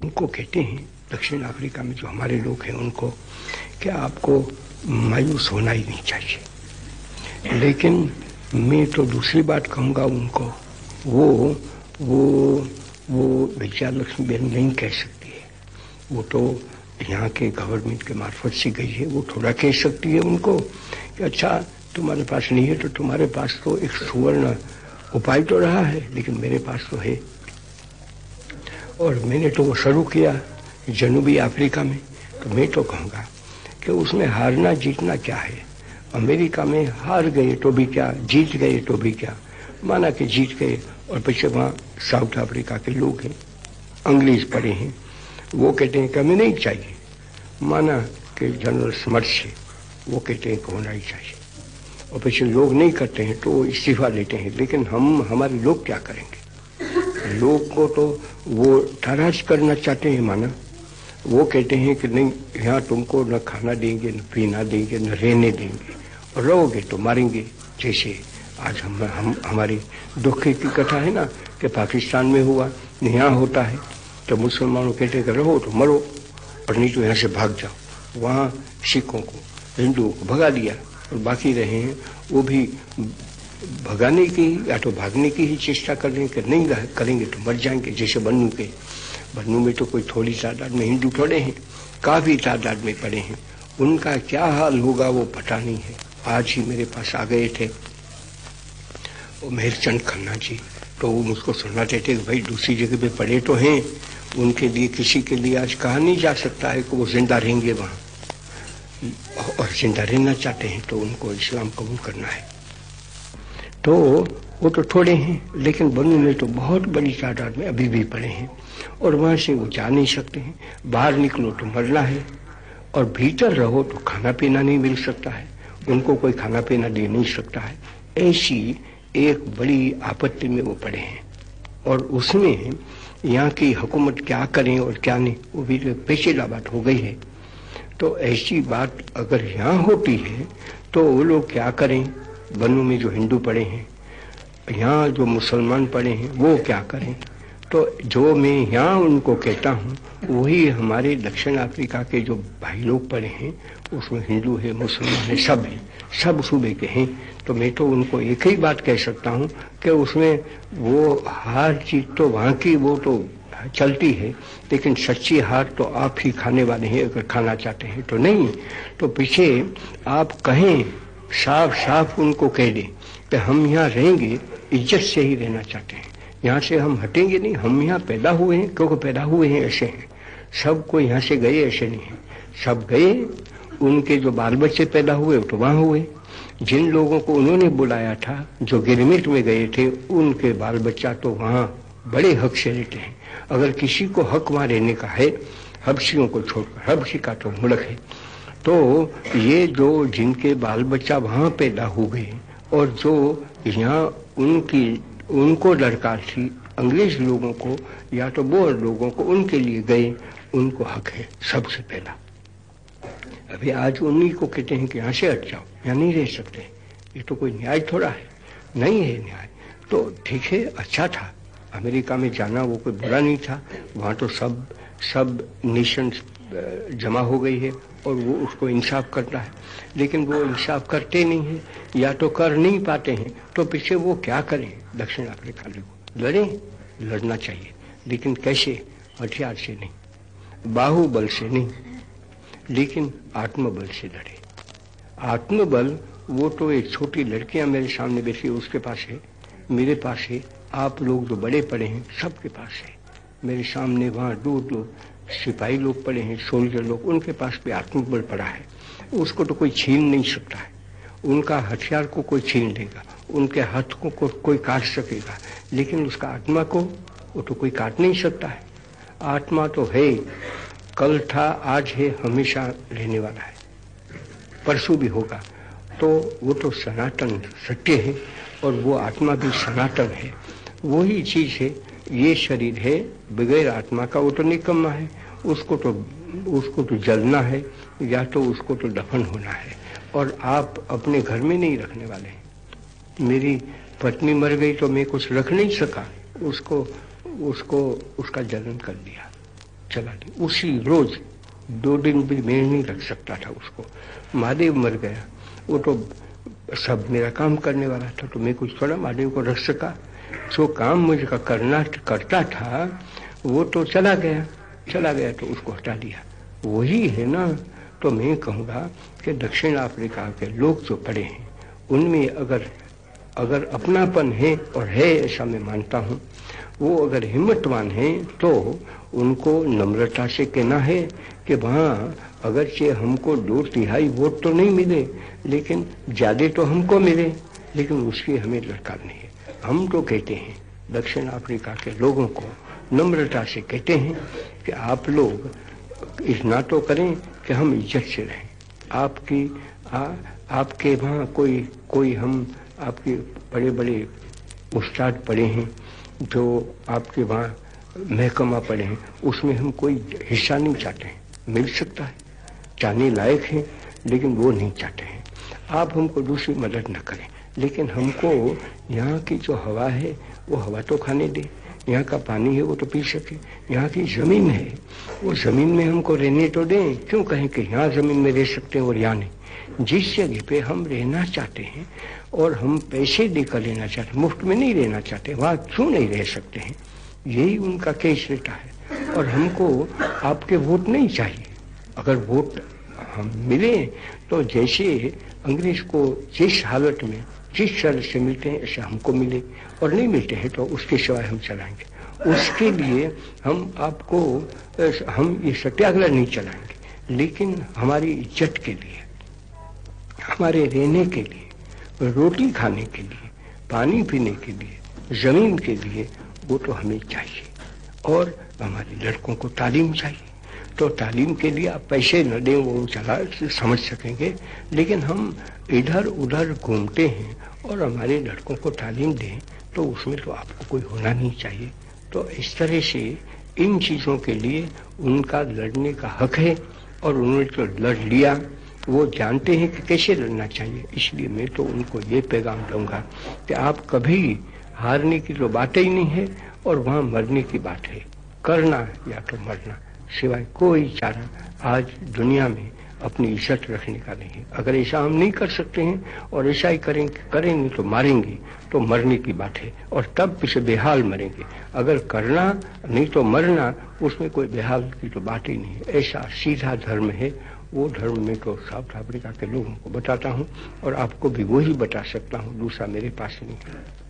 उनको कहते हैं दक्षिण अफ्रीका में जो हमारे लोग हैं उनको कि आपको मायूस होना ही नहीं चाहिए। लेकिन मैं तो दूसरी बात कहूँगा उनको, वो विजयालक्ष्मी बहन नहीं कह सकती है, वो तो यहाँ के गवर्नमेंट के मार्फत से गई है। वो थोड़ा कह सकती है उनको कि अच्छा तुम्हारे पास नहीं है तो तुम्हारे पास तो एक सुवर्ण उपाय तो रहा है, लेकिन मेरे पास तो है और मैंने तो वो शुरू किया जनूबी अफ्रीका में। तो मैं तो कहूँगा कि उसमें हारना जीतना क्या है। अमेरिका में हार गए तो भी क्या, जीत गए तो भी क्या, माना कि जीत गए और पीछे वहाँ साउथ अफ्रीका के लोग हैं, अंग्रेज पड़े हैं, वो कहते हैं कि हमें नहीं चाहिए। माना कि जनरल स्मर्ट से वो कहते हैं कि होना ही चाहिए और पीछे लोग नहीं करते हैं तो इस्तीफा लेते हैं। लेकिन हमारे लोग क्या करेंगे? लोग को तो वो नाराज करना चाहते हैं। माना वो कहते हैं कि नहीं, यहाँ तुमको न खाना देंगे, न पीना देंगे, न रहने देंगे और रहोगे तो मारेंगे। जैसे आज हमारी दुख की कथा है ना कि पाकिस्तान में हुआ, यहाँ होता है तो मुसलमानों कहते हैं कि रहो तो मरो और नहीं तो यहाँ से भाग जाओ। वहाँ सिखों को, हिंदुओं को भगा दिया और बाकी रहे हैं वो भी भगाने की या तो भागने की ही चेष्टा कर रहे हैं कि नहीं करेंगे तो मर जाएंगे। जैसे बन्नू में तो कोई थोड़ी तादाद में हिंदू थोड़े हैं, काफ़ी तादाद में पड़े हैं। उनका क्या हाल होगा वो पता नहीं है। आज ही मेरे पास आ गए थे वो मेहरचंद खन्ना जी, तो वो मुझको सुनाते थे कि भाई दूसरी जगह पे पड़े तो हैं, उनके लिए किसी के लिए आज कहा नहीं जा सकता है कि वो जिंदा रहेंगे वहाँ, और जिंदा रहना चाहते हैं तो उनको इस्लाम कबूल करना है। तो वो तो थोड़े हैं, लेकिन बन्नू में तो बहुत बड़ी तादाद में अभी भी पड़े हैं और वहाँ से वो जा नहीं सकते हैं। बाहर निकलो तो मरना है और भीतर रहो तो खाना पीना नहीं मिल सकता है, उनको कोई खाना पीना दे नहीं सकता है। ऐसी एक बड़ी आपत्ति में वो पड़े हैं और उसमें यहाँ की हुकूमत क्या करें और क्या नहीं वो भी पेचीदा बात हो गई है। तो ऐसी बात अगर यहाँ होती है तो वो लोग क्या करें? बन्नू में जो हिंदू पड़े हैं, यहाँ जो मुसलमान पड़े हैं, वो क्या करें? तो जो मैं यहाँ उनको कहता हूँ वही हमारे दक्षिण अफ्रीका के जो भाई लोग पड़े हैं, उसमें हिंदू है, मुसलमान है, सब हैं, सब सूबे के हैं। तो मैं तो उनको एक ही बात कह सकता हूँ कि उसमें वो हार जीत तो वहाँ की वो तो चलती है, लेकिन सच्ची हार तो आप ही खाने वाले हैं अगर खाना चाहते हैं तो। नहीं तो पीछे आप कहें, साफ साफ उनको कह दें कि हम यहाँ रहेंगे, इज्जत से ही रहना चाहते हैं, यहाँ से हम हटेंगे नहीं। हम यहाँ पैदा हुए हैं, क्योंकि पैदा हुए हैं ऐसे हैं, सब कोई यहाँ से गए ऐसे नहीं है, सब गए, उनके जो बाल बच्चे पैदा हुए तो वहाँ हुए। जिन लोगों को उन्होंने बुलाया था जो गिरमिट में गए थे, उनके बाल बच्चा तो वहाँ बड़े हक से रहते हैं। अगर किसी को हक वहाँ रहने का है, हबशियों को छोड़कर, हबशी का तो मुल्क है, तो ये जो जिनके बाल बच्चा वहाँ पैदा हो गए और जो यहाँ उनको दरकार थी अंग्रेज लोगों को या तो बोर लोगों को, उनके लिए गए, उनको हक है सबसे पहला। अभी आज उन्हीं को कहते हैं कि यहाँ से हट जाओ, यहाँ नहीं रह सकते, ये तो कोई न्याय थोड़ा है, नहीं है न्याय। तो ठीक है, अच्छा था अमेरिका में जाना, वो कोई बुरा नहीं था। वहाँ तो सब नेशंस जमा हो गई है और वो उसको इंसाफ करता है, लेकिन वो इंसाफ करते नहीं हैं या तो कर नहीं पाते हैं। तो पीछे वो क्या करें? दक्षिण अफ्रीका लोग लड़ें, लड़ना चाहिए, लेकिन कैसे? हथियार से नहीं, बाहुबल से नहीं, लेकिन आत्मबल से लड़े। आत्मबल वो तो एक छोटी लड़कियां मेरे सामने बैठी उसके पास है, मेरे पास है, आप लोग जो बड़े पड़े हैं सबके पास है। मेरे सामने वहाँ दूर सिपाही लोग पड़े हैं, सोल्जर लोग, उनके पास भी आत्मबल पड़ा है, उसको तो कोई छीन नहीं सकता है। उनका हथियार को कोई छीन लेगा, उनके हाथ को कोई काट सकेगा, लेकिन उसका आत्मा को वो तो कोई काट नहीं सकता है। आत्मा तो है, कल था, आज है, हमेशा रहने वाला है, परसों भी होगा। तो वो तो सनातन सत्य है और वो आत्मा भी सनातन है, वही चीज है। ये शरीर है बगैर आत्मा का, वो तो निकम्मा है, उसको तो जलना है या तो उसको तो दफन होना है, और आप अपने घर में नहीं रखने वाले हैं। मेरी पत्नी मर गई तो मैं कुछ रख नहीं सका, उसका जलन कर दिया, चला दी। उसी रोज 2 दिन भी मैं नहीं रख सकता था उसको। महादेव मर गया, वो तो सब मेरा काम करने वाला था, तो मैं कुछ थोड़ा महादेव को रख सका। जो काम मुझे करता था वो तो चला गया तो उसको हटा दिया। वही है ना। तो मैं कहूँगा कि दक्षिण अफ्रीका के लोग जो पड़े हैं उनमें अगर अपनापन है, और है ऐसा मैं मानता हूँ, वो अगर हिम्मतवान है तो उनको नम्रता से कहना है कि वहाँ अगरचे हमको 2/3 वोट तो नहीं मिले, लेकिन ज़्यादा तो हमको मिले, लेकिन उसकी हमें दरकार नहीं है। हम तो कहते हैं दक्षिण अफ्रीका के लोगों को नम्रता से कहते हैं कि आप लोग इतना तो करें कि हम इज्जत से रहें। आपके वहाँ कोई हम आपके बड़े बड़े उस्ताद पढ़े हैं, जो आपके वहाँ महकमा पढ़े हैं, उसमें हम कोई हिस्सा नहीं चाहते हैं। मिल सकता है, चाहने लायक है, लेकिन वो नहीं चाहते हैं। आप हमको दूसरी मदद न करें, लेकिन हमको यहाँ की जो हवा है वो हवा तो खाने दे, यहाँ का पानी है वो तो पी सके, यहाँ की ज़मीन है वो ज़मीन में हमको रहने तो दें। क्यों कहें कि यहाँ ज़मीन में रह सकते हैं और यहाँ नहीं। जिस जगह पे हम रहना चाहते हैं और हम पैसे देकर लेना चाहते हैं, मुफ्त में नहीं रहना चाहते, वहाँ क्यों नहीं रह सकते हैं? यही उनका केस रहता है। और हमको आपके वोट नहीं चाहिए। अगर वोट हम मिले तो जैसे अंग्रेज को जिस हालत में जिस शर्त से मिलते हैं ऐसे हमको मिले, और नहीं मिलते हैं तो उसके सिवाय हम चलाएंगे। उसके लिए हम ये सत्याग्रह नहीं चलाएंगे, लेकिन हमारी इज्जत के लिए, हमारे रहने के लिए, रोटी खाने के लिए, पानी पीने के लिए, जमीन के लिए वो तो हमें चाहिए। और हमारे लड़कों को तालीम चाहिए, तो तालीम के लिए आप पैसे न दें वो चला समझ सकेंगे, लेकिन हम इधर उधर घूमते हैं और हमारे लड़कों को तालीम दें तो उसमें तो आपको कोई होना नहीं चाहिए। तो इस तरह से इन चीज़ों के लिए उनका लड़ने का हक है, और उन्होंने तो लड़ लिया, वो जानते हैं कि कैसे लड़ना चाहिए। इसलिए मैं तो उनको ये पैगाम दूंगा कि आप कभी हारने की तो बात ही नहीं है, और वहाँ मरने की बात है। करना या तो मरना, सिवाय कोई चारा आज दुनिया में अपनी इज्जत रखने का नहीं है। अगर ऐसा हम नहीं कर सकते हैं और ऐसा ही करेंगे तो मारेंगे, तो मरने की बात है, और तब पीछे बेहाल मरेंगे। अगर करना नहीं तो मरना, उसमें कोई बेहाल की तो बात ही नहीं है। ऐसा सीधा धर्म है। वो धर्म में तो साउथ अफ्रीका के लोगों को बताता हूँ, और आपको भी वही बता सकता हूँ, दूसरा मेरे पास नहीं है।